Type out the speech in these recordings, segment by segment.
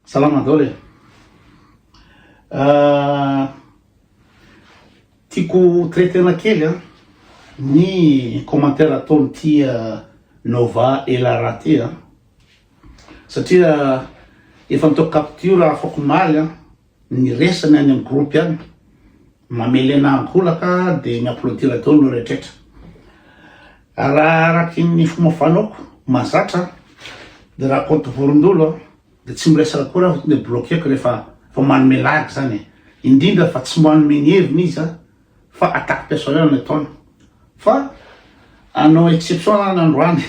Salama daholo tiako traitena kely ny commentaire ataon'ity Nova Elara ty satria efa nitao capture afako maly ny resany any amin'ny groupe any mamelena angolaka de miaplodira daholo no rehetraretra raha araky ny fomba fanaoko mazatra de raha compte vorondolo de tsy miresaka koa raha de bloqueko rehefa manome like zany indrindra fa tsy manome ny heviny izy fa attaque personnelle ny ataony fa anao exception any androany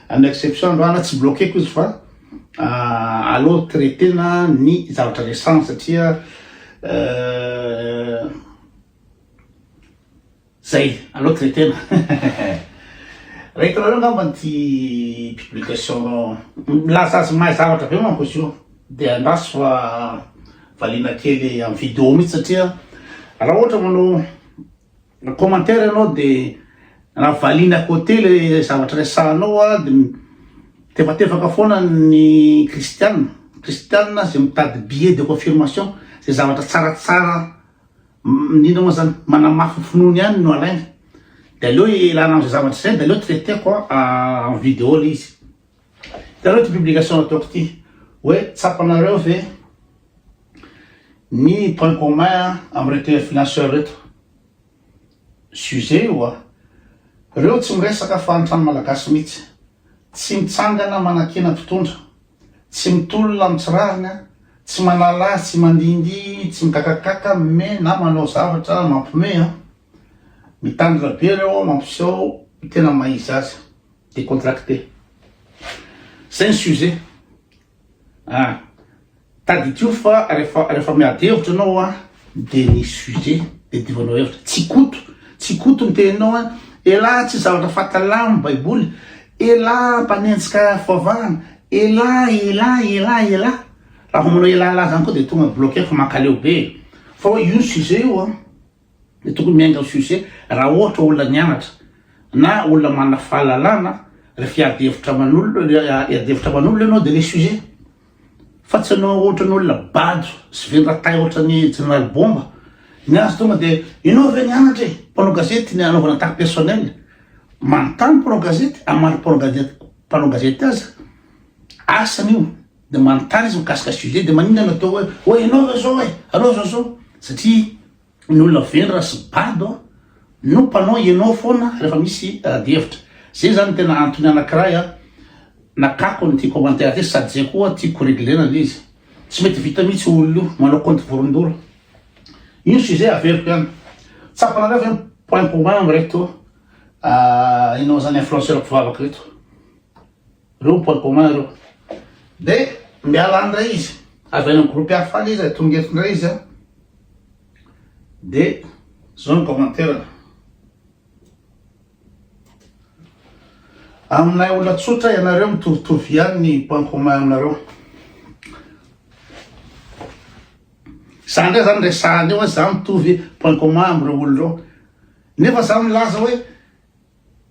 anao exception androany tsy bloqueko izy fa allo traitena ny zavatra resany satria zay allo traitena raiky nareo ngamba ty publication milaza azy mahay zavatra be manko izy io de andraso fa valina kely amin'ny vidéo mihitsy satria raha ohatra manao commentaire anao de raha valina côté le zavatra resanao de tefatefaka foana ny kristianina zay mitady billet de confirmation zay zavatra tsaratsara indrindra moa zany manamafy finoany ihany no alainy de aleo ilana am'zay zavatra zay de aleo traiteko en vidéo le izy de aleo ty publication ataoko ty hoe tsapanareo ve ny point commun am'reto influenceur reto sujet io reo tsy miresaka fa antrano malagasy mihitsy tsy mitsangana manakena mpitondra tsy mitolona mitsirarina tsy manala tsy mandindy tsy mikakakaka me na manao zavatra mampime mitandra be reo mampiseho tena mahizy azy décontracté zay ny sujet taditio fa rehefa miady hevitra anao de ny sujet de divanao hevitra tsy koto ny teninao ela tsy zavatra fatalamy baiboly ela mpanenjika fivavahana ela raha manao ela zany koa de tonga bloqué fa mankaleo be fa hoe io ny sujet io de tokony miainga sujet raha ohatra olona nianatra na olona manana fahalalana rehefa iady hevitra man'olona anao de le sujet fa tsy anao ohatra ny olona bado sy vendratay ohatra ny general bomba ny azy tonga de inao ve nianatra mpanao gazety ny anaovana attaque personnelle manontany mpanao gazety amary mpanao gazety azy asany io de manontany izy mikasika sujet de maninona atao hoe anao zao satria ny olona vendra sy bado no mpanao ianao foana rehefa misy hevitra zay zany tena antony anakiray nakako nyty commentaire ty sady zay koa tiako reglena le izy tsy mety vita mihitsy olona io manao compte vorondolo ino sujet averiko ihany tsapanareo zany point commun amreto inao zany influenceur mpivavaka reto reo point commun reo de miala andray izy avy any groupe hafaly izy tongetondray izy de zao ny commentaire aminay olona tsotra ianareo mitovitovy ihany ny point commun aminareo zandray zany resahany eo za mitovy point commun amreo olo reo nefa za milaza hoe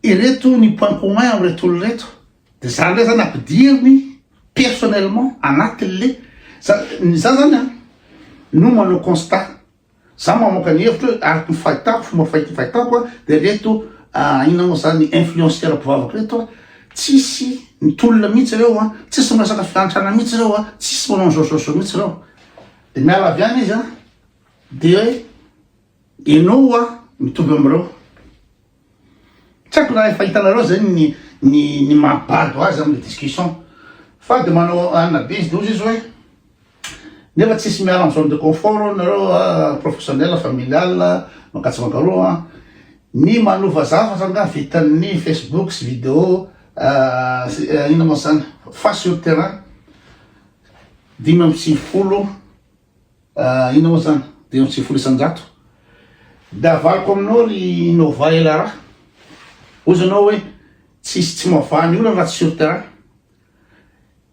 ireto ny point commun amreto olo reto de zandray zany ampidiriny personnellement anatin'le za zany no manao constat za mamoaka ny hevitra araky ny fahitako fomba fahitako de reto ina moa zany influenceur mpivavaka reto tsisy mitolona mihitsy reo tsisy miresaka fiantrana mihitsy reo tsisy manao zaozaozo mihitsy reo de miala avy any izy de hoe enao mitovy amreo tsy haiko raha fahitanareo zany ny mabado azy amle discussion fa de manao anina be izy de ozy izy hoe nefa tsisy miala amy zone de confort nareo professionnel familial makatsy makaroa ny manova zavatra nga vitan'ny Facebook sy vidéo ina moa zany fa sur terrain 550 ina moa zany 550 isanjato de avaliko aminao ny Nova Elara ozy anao hoe tsy mavany olo raha tsy sur terrain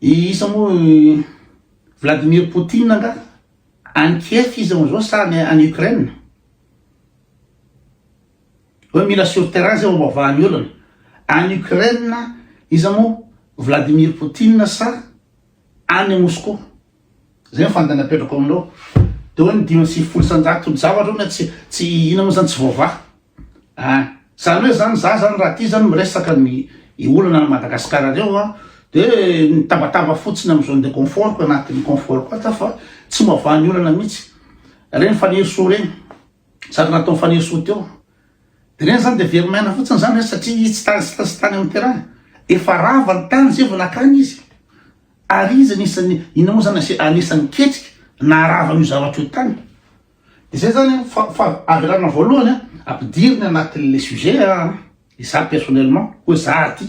isa moa Vladimir Poutine nga any Kiev izy amizao sa any Ukraine hoe mila sur terrain zay mavany olona any Ukraine izy moa Vladimir Poutine sa any Moscou zay fandanapetrako aminao de hoe ny 5 zavatra na tsy ina moa zany tsy vaovà zany hoe zany za zany raha ty zany miresaka ny olana ny Madagasikara reo de nitabataba fotsiny amy zone de confort anatin'ny confort koa ta fa tsy mahavà ny olana mihitsy reny faniriso reny sady natao faniriso teo de reny zany de verimaina fotsiny zany satria tsy tany amy terrain efa rava ny tany zay vao nakany izy ary izy anisany ina moa zany anisan'ny ketriky na rava io zavatra io tany de zay zany fa avelana voalohany ampidiriny anatin'le sujet za personnellement hoe za aty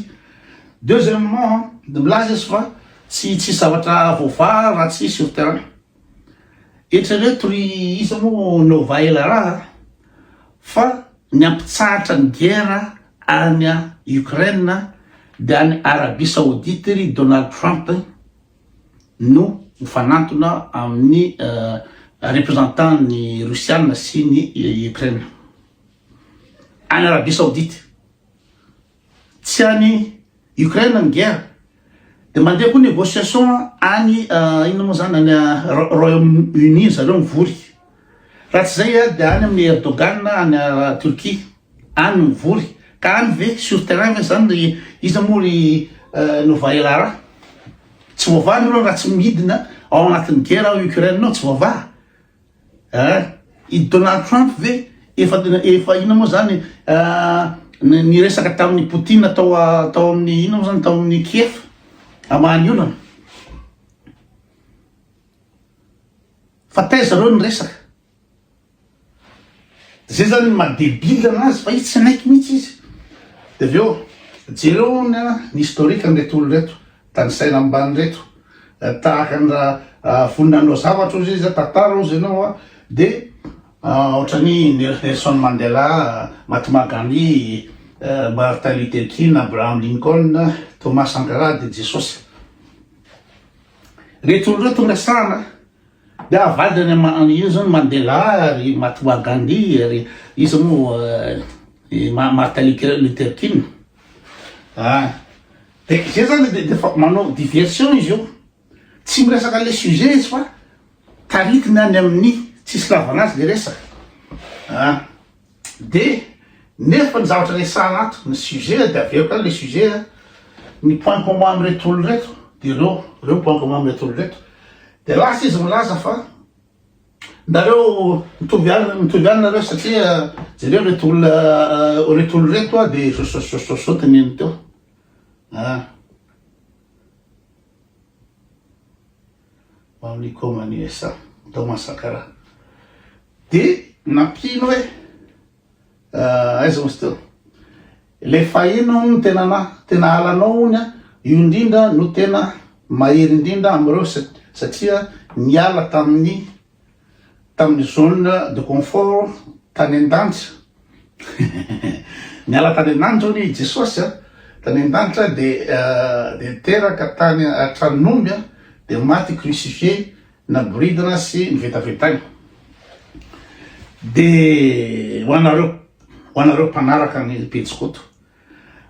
deuxièmement de milaza izy fa tsy zavatra vaovà raha tsy sur terrain eritrereto ry izy moa nova ela raha fa ny ampitsahatra ny guerre any Ukraine de any Arabie Saoudite ry Donald Trump no mifanantona amin'ny représentant ny Russiane sy ny Ukraine any Arabie Saoudite tsy any Ukraine ny guerre de mandeha koa négociation any ino moa zany any Royaume-Uni zareo mivory raha tsy zay de any amin'ny Erdogan any Turquie any mivory ka any ve sur terrain ve zany izy moa ry novaela raha tsy vaovà ny olo raha tsy midina ao anatin'ny guerre ao Ukraine nao tsy vaovà i Donald Trump ve efa ina moa zany ny resaka tamin'ny Poutine tao amin'ny ina moa zany tao amin'ny Kiev amany olana fa taiza reo ny resaka zay zany madebile anazy fa izy tsy naiky mihitsy izy de aveo jereo ny historique an'ireto olo reto tany saina ambany reto tahaka ny raha voninanao zavatra ozy izy tantara ozy ianao de ohatrany Nelson Mandela, Mahatma Gandhi, Martin Luther King, Abraham Lincoln, Thomas Sankara de Jesosy reto olo reto resana de avadiny io zany Mandela ry Mahatma Gandhi ry izy moa Martin Luther King de zay zany de manao diversion izy io tsy miresaka le sujet izy fa taritiny any amin'ny tsisy lavanazy le resaka de nefa ny zavatra resana ato ny sujet de aveo ka le sujet ny point commun amireto olo reto de reo point commun amireto olo reto de lasa izy milaza fa nareo mitovy any nareo satria jereo reto olo reto de sosotiny eny teo amin'ny komany sa Thomas Sankara de nampino hoe aiza mosy teo le fahino no tena alanao ony io indrindra no tena mahery indrindra amireo satria niala tamin'ny zone de confort tany an-danitra niala tany an-danitra ony Jesosy tany an-danitra de teraka tany atranomby de maty crucifié na boridina sy nivetavetagny de hoanareo mpanaraka ny Pentecôte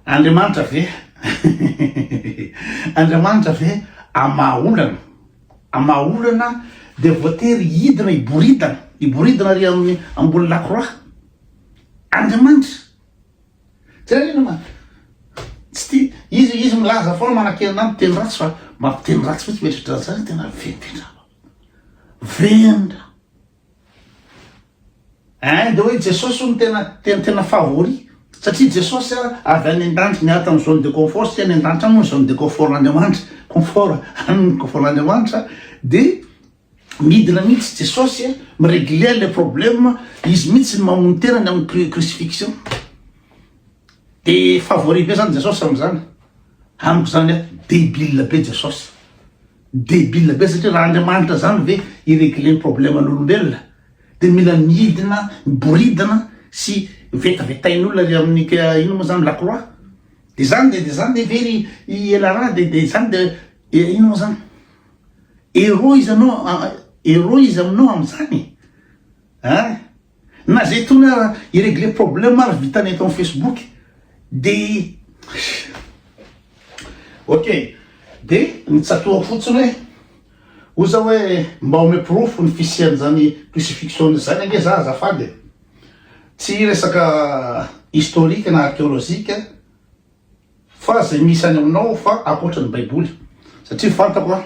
Andriamanitra ve Andriamanitra ve amaolana de voatery hidina iboridana ry amin'ny ambony lakroa Andriamanitra tena tsy izy milaza foana manakena miteny ratsy fa mampiteny ratsy fotsy metritra zany tena vendra de hoe Jesosy ony tena favori satria Jesosy avy any an-danitra niata amin'ny zone de confort sy any an-danitra moa zone de confort n'Andriamanitra confort n'Andriamanitra de midina mihitsy Jesosy miréglé le problème izy mihitsy ny mamono tenany amin'ny crucifixion de favori be zany Jesosy am'zany amiko zany débile be Jesosy débile be satria raha Andriamanitra zany ve iréglé ny problème an'olombelona de mila midina miboridana sy vetavetain'olona ry amin'ny ino moa zany lakroa de zany de very ela de zany de ino moa zany héros izy aminao am'zany na zay tona iréglé problème ary vitany eto amin'ny Facebook de ok de nitsatoa fotsiny oza hoe mba ome profo ny fisian'zany crucifixion zany ange za azafady tsy resaka historique na archéologique fa zay misy any aminao fa akoatrany baiboly satria fantako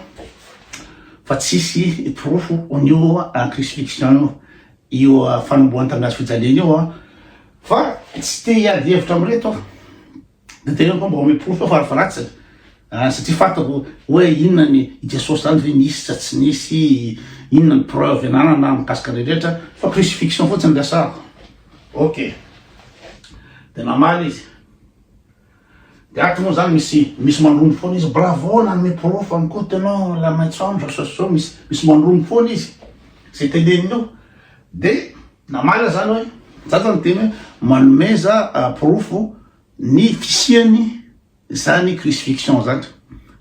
fa tsisy profo on'io crucifixion io fanomboan-tanazy fijaliana io fa tsy te hiady hevitra amreto de tegna koa mba ome profo farafaratsy satria fantako hoe inona ny Jesosy zany ve nisy sa tsy nisy, inona ny preuve ananana mikasika rehetra fa crucifixion fotsiny dasako. Ok, de namaly izy de ato moa zany misy mandromy foana izy, bravo nanome profo amikoa tenao la maitsoandro soso misy mandromy foana izy zay teneniny de namaly zany hoe za zany teny hoe manomeza profo ny fisiany zany crucifixion zany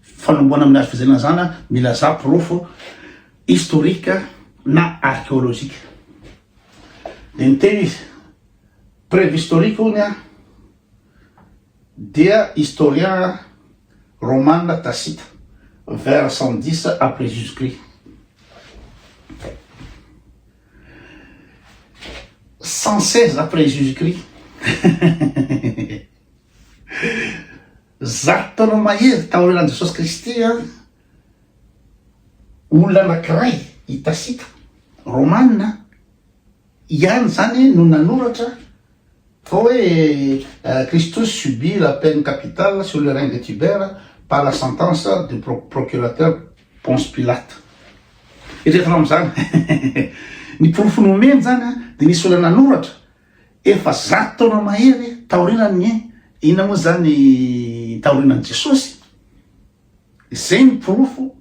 fanomboana amin'ny azy fizana zany milaza profo historique na archéologique de niteny izy preuve historique ony dia historien roman Tacite vers 110 après Jésus-Christ. 116 après Jésus-Christ. Zato taona mahery taorenan Jesosy Kristy olona anankiray i Tacite Romanina ihany zany no nanoratra fa hoe Christus subit la peine capitale sur le règne de Tibère par la sentence du procurateur Ponce Pilate. Erehetra am'zany ny profo nomeny zany de nisy olona nanoratra efa 100 taona mahery taorenany ina moa zany taorenany Jesosy zay ny profo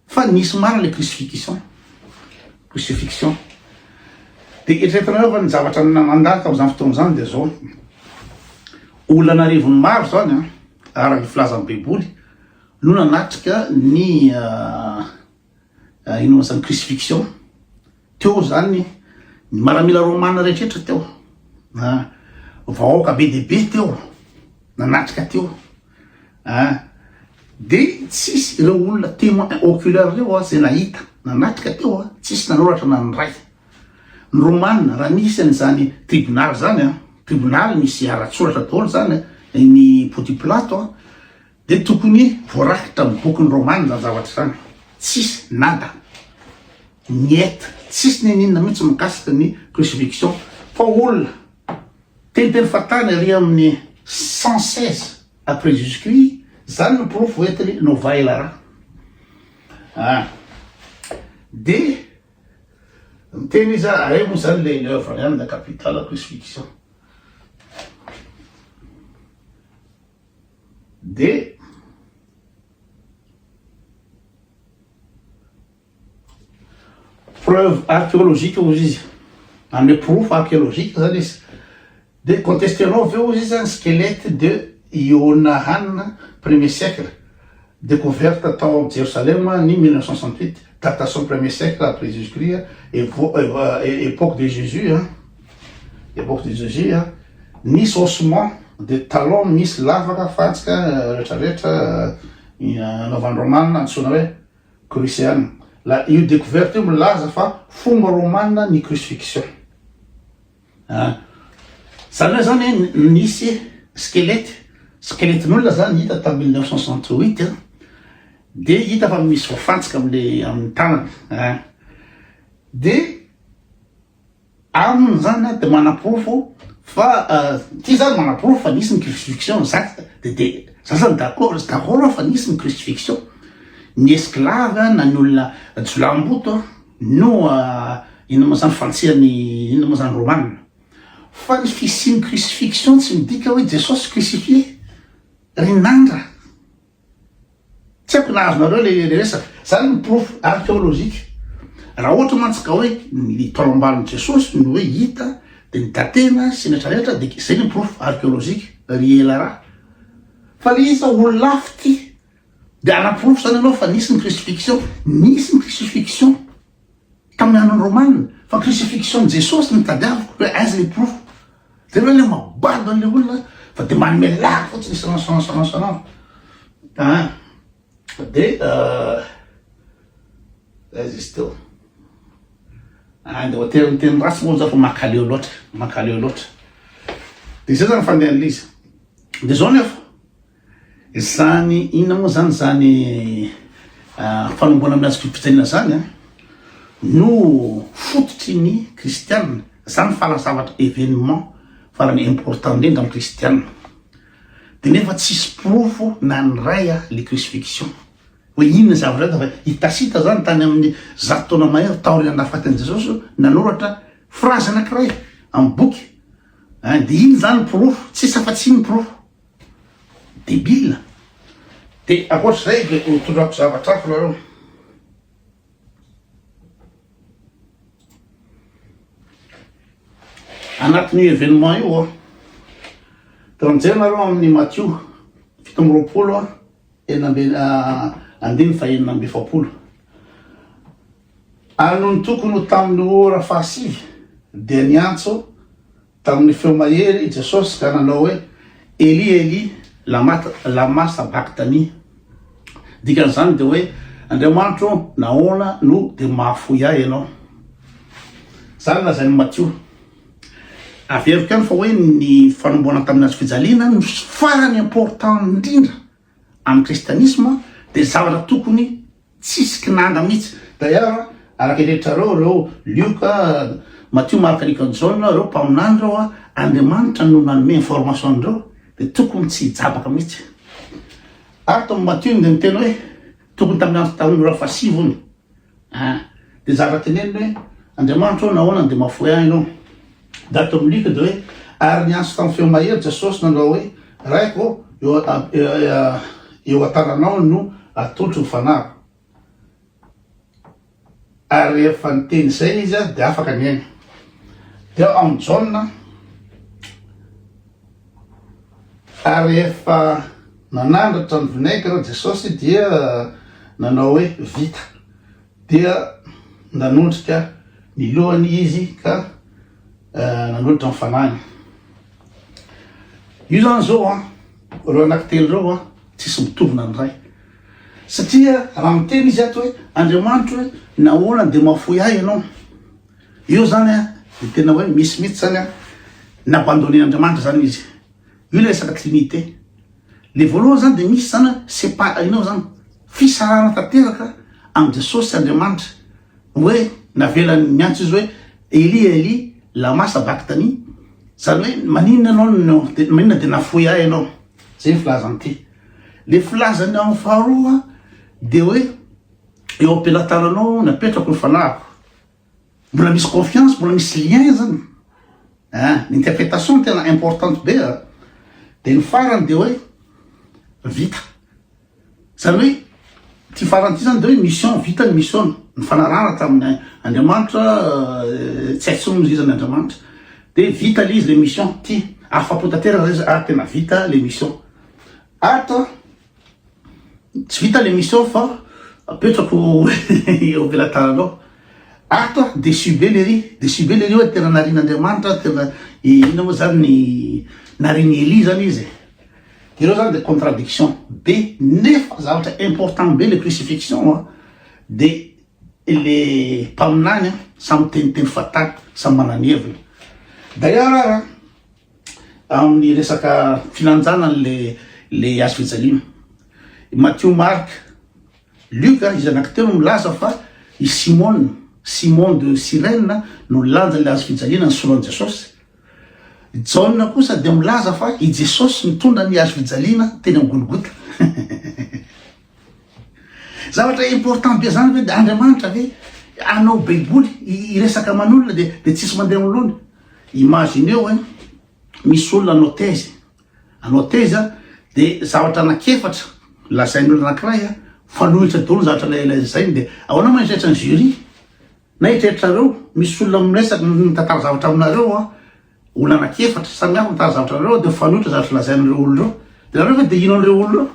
fa nisy marina le crucifixion de eritreretana fa ny zavatra mandalika am'zany fotoana zany de zao olona narivony maro zany araky filaza amin'ny baiboly no nanatrika ny ino zany crucifixion teo zany ny maramila romana rehetrrehetra teo vahoaka be dehibe teo nanatrika teo de tsisy ireo olona témoin oculaire reo zay nahita nanatrika teo tsisy nanoratra na ny ray ny romanina raha misy an'izany tribunal zany tribunal misy aratsoratra daholo zany ny Pontipilato de tokony voarakitra amin'ny bokyny romanina zavatra zany tsisy nada nieta tsisy ninina mihitsy mikasika ny crucifixion fa olona teniteny fatany ary amin'ny 116 après Jésus-Christ zany no profo entiny Nova Elara de miteny izy are moa zany le œuvre any la capitale crucifixion de preuve archéologique ozy izy ame profo archéologique zany izy de contesténao aveo izy zany squelette de Ionahan premier siècle découverte à Jérusalem en 1968, datation premier siècle après Jésus-Christ, époque de Jésus, ni ossements de talons, ni lavaka, fatska, novembre romane, antsoina hoe cruciane. La io découverte milaza fa fomba romana ny crucifixion. Zany hoe zany nisy skeletin'olona zany hita tamin'ny 1968 de hita fa misy voafantsika amin'ny tanany de aminy zany de manaprofo fa ty zany manaprofo fa nisy ny crucifixion de za zany d'accord fa nisy ny crucifixion ny esclave na ny olona jolamboto no ino moa zany fantsiany ino moa zany romanina fa ny fisiny crucifixion tsy midika hoe Jesosy crucifié rinandra tsy haiko nahazonareo le resaka zany ny profo archéologique raha ohatra mantsika hoe ny tolombalon'i Jesosy no hoe hita de ny datena sy ny rehetra de zay ny profo archéologique ry Elara fa le izy olo lafity de anaprofo zany anao fa nisy ny crucifixion tamin'ny androny romanina fa crucifixion Jesosy mitadiaviko hoe aiza le profo de hoe le mabado an'le olona fa de manome lary fotsiny isanao de izy teo de teny ratsy moa za fa makaleo loatra de zay zany fandehan'le izy de zao nefa zany inona moa zany fanomboana aminazy fipitsanina zany no fototry ny kristianina zany fahalazavatra événement farany important indrindra amin'ny kristianina de nefa tsisy profo na ny ray le crucifixion hoe inona zavatra da fa hitasita zany tany amin'ny 100 taona mahery taoriana nafatan'i Jesosy nanoratra phrase anankiray amin'ny boky de iny zany profo tsisy afa-tsy iny profo débile de akoatr'izay de tondrako zavatra hafa nareo anatin'io événement io de mijery nareo amin'ny Matthieu 7:20 2:7 anony tokony ho tamin'ny ora fahasivy dia niantso tamin'ny feo mahery Jesosy ka nanao hoe Eli lama sabachthani dikan'izany de hoe Andriamanitro nahoana no de mahafoy ahy ianao zany lazain'ny Matthieu averiko ihany fa hoe ny fanomboana taminazy fijaliana no farany important indrindra amin'ny kristianisme de zavatra tokony tsisy kinanga mihitsy d'ailleurs araka eretrareo Luka Matthieu Marka Luka John reo mpaminany reo Andriamanitra no nanome information andreo de tokony tsy hijabaka mihitsy ary tamin'ny Matthieu de miteny hoe tokony tamin'ny ora fahasivy de zavatra teneniny hoe Andriamanitra nahoana de mahafoy ahy ianao dato amin'ny Luka de hoe ary niantso tamin'ny feo mahery Jesosy nanao hoe raiko eo ataranao no atolotro ny fanaro ary rehefa niteny zay izy de afaka niaina de amin'ny Jaune ary rehefa nanandratra ny vinaigre Jesosy dia nanao hoe vita dia nanondrika ny lohany izy ka nanondritra ny fanahiny io zany zao reo anankitelo reo tsisy mitovina ny ray satria raha miteny izy ato hoe Andriamanitro hoe nahoana de mahafoy ahy ianao io zany de tena hoe misy mihitsy zany nabandonen'Andriamanitra zany izy io le resaka trinité le voalohany zany de misy zany inao zany fisarana tanteraka amin'ny Jesosy Andriamanitra hoe navelany miantso izy hoe Eli lama sabachthani zany hoe maninona anao maninona de nafoy ahy ianao zay ny filazany ty le filazany amin'ny faharoa de hoe eo am-pelatananao napetrako ny fanahiko mbola misy confiance mbola misy lien zany l'interprétation tena importante be de ny farany de hoe vita zany hoe ty farany ty zany de hoe mission vita ny mission ny fanarana tamin'ny Andriamanitra tsy aitsony izy Andriamanitra de vita le izy le mission ty afapo tanteraka izy tena vita le mission ata tsy vita le mission fa apetrako eo am-pelatananao ato déçu be le ry hoe tena narin'Andriamanitra tena ina moa zany ny nariny Eli zany izy ireo zany de contradiction be nefa zavatra important be le crucifixion de le mpaminany samy teniteny fatany samy manany heviny d'ailleurs amin'ny resaka filanjana le azo fijaliana Matthieu Mark Luka izy anankitelo milaza fa i Simon de Cyrène no lanja le azo fijaliana ny solon'i Jesosy John kosa de milaza fa i Jesosy mitondra ny azo fijaliana teny amin'ny Golgota zavatra important be zany hoe de Andriamanitra ve anao baiboly iresaka aman'olona de tsisy mandeha amin'olona imagineo misy olona anao teze de zavatra anakefatra lazain'olona anankiray fanohitra daholo zavatra lazainy de ahoana ma hitrehitra ny jury na hitrehitrareo misy olona miresaka mitantara zavatra aminareo olona anakefatra samy hafa mitantara zavatra nareo de fanohitra zavatra lazain'ireo olona reo de nareo hoe de ino an'ireo olona reo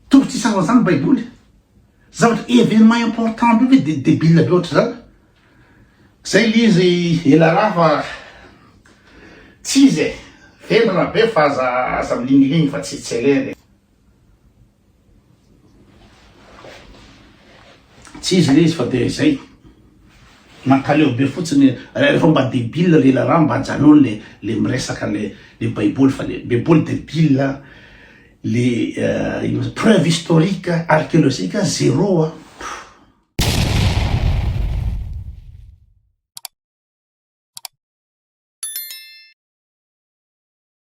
tombo tsy sava zany baiboly zavatra événement important be de débile be ohatra zany zay le izy ela raha fa tsy izy vendrana be fa aza milingiligny fa tsy eleny tsy izy le izy fa de zay mankaleo be fotsiny rehefa mba débile le raha mba janony le miresaka le baiboly fa le baiboly débile le preuve historique archéologique zéro